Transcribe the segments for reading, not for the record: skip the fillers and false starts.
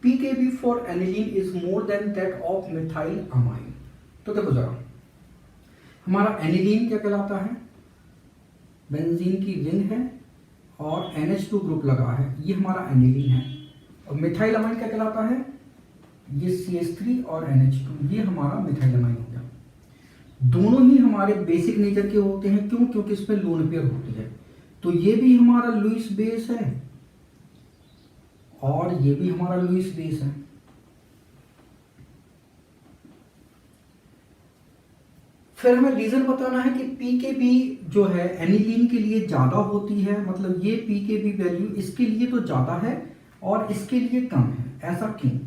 PKb for aniline is more than that of methyl amine. तो देखो जरा, हमारा एनिलीन क्या कहलाता है, बेंजीन की रिंग है और NH2 ग्रुप लगा है, ये हमारा एनिलीन है। और मिथाइल अमाइन क्या कहलाता है, ये CH3 और NH2, ये हमारा मिथाइल अमाइन हो गया। दोनों ही हमारे बेसिक नेचर के होते हैं, क्यों, क्योंकि इसमें लोन पेयर होती है। तो ये भी हमारा लुईस बेस है और ये भी हमारा लुईस बेस है। फिर हमें रीजन बताना है कि पीकेबी जो है एनिलीन के लिए ज्यादा होती है, मतलब ये पीकेबी वैल्यू इसके लिए तो ज्यादा है और इसके लिए कम है, ऐसा क्यों।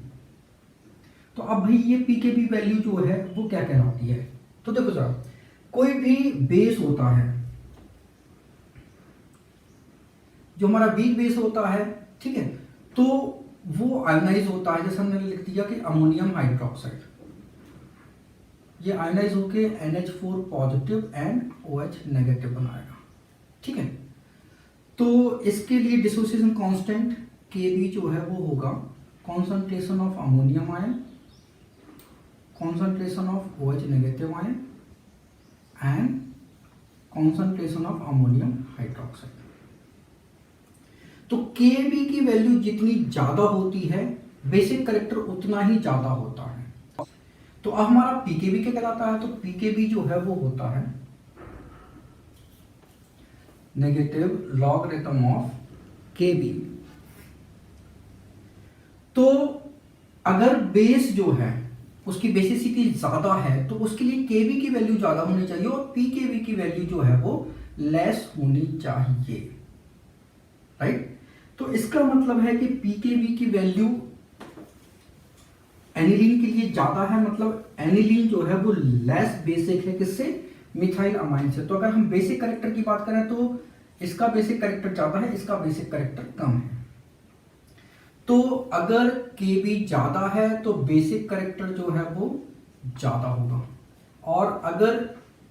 तो अब भाई ये पीकेबी वैल्यू जो है वो क्या कहलाती है। तो देखो जरा, कोई भी बेस होता है, जो हमारा वीक बेस होता है, ठीक है, तो वो आयोनाइज होता है। जैसे हमने लिख दिया कि अमोनियम हाइड्रोक्साइड, ये आयोनाइज होके NH4 positive and OH negative बनाएगा, ठीक है। तो इसके लिए डिसोसिएशन कांस्टेंट Kb जो है वो होगा concentration of ammonium ion, concentration of OH negative ion and concentration of ammonium hydroxide. तो Kb की वैल्यू जितनी ज्यादा होती है, बेसिक कैरेक्टर उतना ही ज्यादा होता है। तो अब हमारा पीकेबी क्या कहलाता है, तो पीकेबी जो है वो होता है नेगेटिव लॉगरिथम ऑफ केबी। तो अगर बेस जो है उसकी बेसिसिटी ज्यादा है तो उसके लिए केबी की वैल्यू ज्यादा होनी चाहिए और पीकेबी की वैल्यू जो है वो लेस होनी चाहिए, राइट। तो इसका मतलब है कि पीकेबी की वैल्यू एनिलीन के लिए ज्यादा है, मतलब एनिलीन जो है वो लेस बेसिक है किससे, मिथाइल अमाइन से। तो अगर हम बेसिक कैरेक्टर की बात करें तो इसका बेसिक कैरेक्टर ज्यादा है, इसका बेसिक कैरेक्टर कम है। तो अगर Kb ज्यादा है तो बेसिक कैरेक्टर जो है वो ज्यादा होगा, और अगर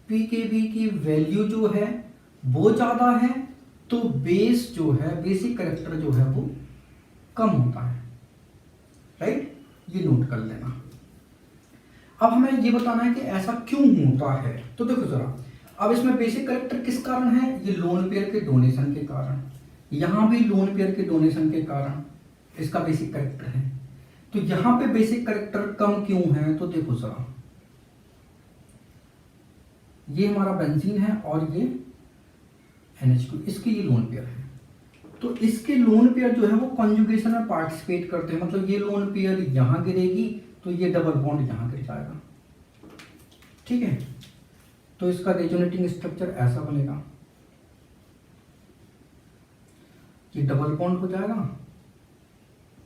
पीकेबी की वैल्यू जो है वो ज्यादा है तो बेस जो है, बेसिक कैरेक्टर जो है वो कम होता है, राइट। ये नोट कर लेना। अब हमें ये बताना है कि ऐसा क्यों होता है। तो देखो जरा, अब इसमें बेसिक कैरेक्टर किस कारण है, ये लोन पेयर के डोनेशन के कारण, यहां भी लोन पेयर के डोनेशन के कारण इसका बेसिक कैरेक्टर है। तो यहां पे बेसिक कैरेक्टर कम क्यों है, तो देखो जरा, ये हमारा बेंजीन है और ये NH2, इसके ये लोन पेयर है। तो इसके लोन पेयर जो है वो कॉन्जुगेशन में पार्टिसिपेट करते हैं, मतलब ये लोन पेयर यहां गिरेगी तो ये डबल बॉन्ड यहां गिर जाएगा, ठीक है। तो इसका रेजोनेटिंग स्ट्रक्चर ऐसा बनेगा, ये डबल बॉन्ड हो जाएगा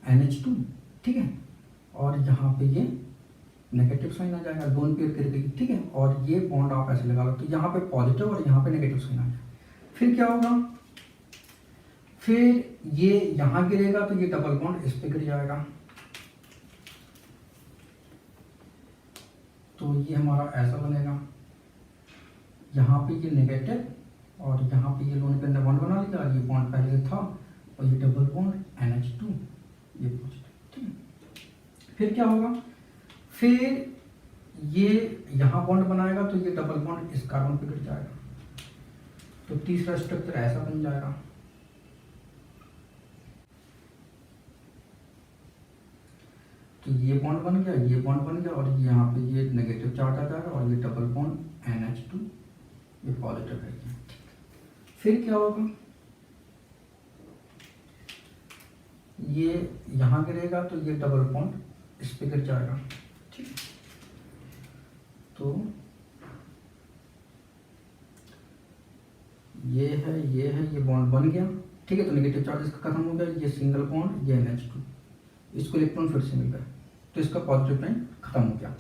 NH2, ठीक है, और यहां पे ये नेगेटिव साइन आ जाएगा, लोन पेयर गिर गई, ठीक है। और ये बॉन्ड आप ऐसे लगा लो, तो यहाँ पे पॉजिटिव और यहाँ पे नेगेटिव साइन आ जाएगा। फिर क्या होगा, फिर ये यहां गिरेगा तो ये डबल बॉन्ड इस पे गिर जाएगा, तो ये हमारा ऐसा बनेगा, यहाँ पे ये नेगेटिव और यहाँ पे ये लोन पे बॉन्ड बना लिया, ये बॉन्ड पहले था और ये डबल बॉन्ड NH2, ये पॉजिटिव, ठीक है। फिर क्या होगा, फिर ये यहाँ बॉन्ड बनाएगा तो ये डबल बॉन्ड इस कार्बन पे गिर जाएगा, तो तीसरा स्ट्रक्चर ऐसा बन जाएगा। तो ये बॉन्ड बन गया, ये बॉन्ड बन गया, और यहाँ पे ये नेगेटिव चार्ज आ जाएगा और ये डबल बॉन्ड NH2, ये पॉजिटिव है। फिर क्या होगा, ये यहां गिरेगा तो ये डबल बॉन्ड इस पे गिर जाएगा, ठीक। तो ये है, ये बॉन्ड बन गया, ठीक है। तो नेगेटिव चार्ज इसका खत्म हो गया, ये सिंगल बॉन्ड, ये NH2, इसको इलेक्ट्रॉन फिर से मिल गया, तो इसका पॉजिटिव साइन खत्म हो गया।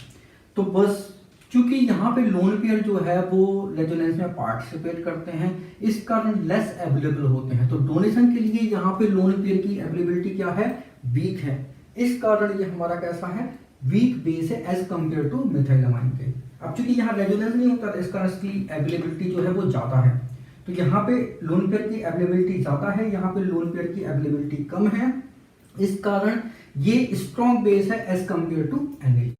तो बस क्योंकि यहाँ पे लोन पेयर जो है वो रेजोनेंस में पार्टिसिपेट करते हैं, इस कारण लेस अवेलेबल होते हैं। तो डोनेशन के लिए यहाँ पे लोन पेयर की अवेलेबिलिटी क्या है, वीक है, इस कारण ये हमारा कैसा है, वीक बेस है as compare to methyl amine के। अब चूंकि यहाँ रेजोनेंस नहीं होता इस कारण इसकी अवेलेबिलिटी जो है वो ज्यादा है। तो यहाँ पे लोन पेयर की अवेलेबिलिटी ज्यादा है, यहाँ पे लोन पेयर की अवेलेबिलिटी कम है, इस कारण ये स्ट्रॉन्ग बेस है एज कंपेयर टू एनिल।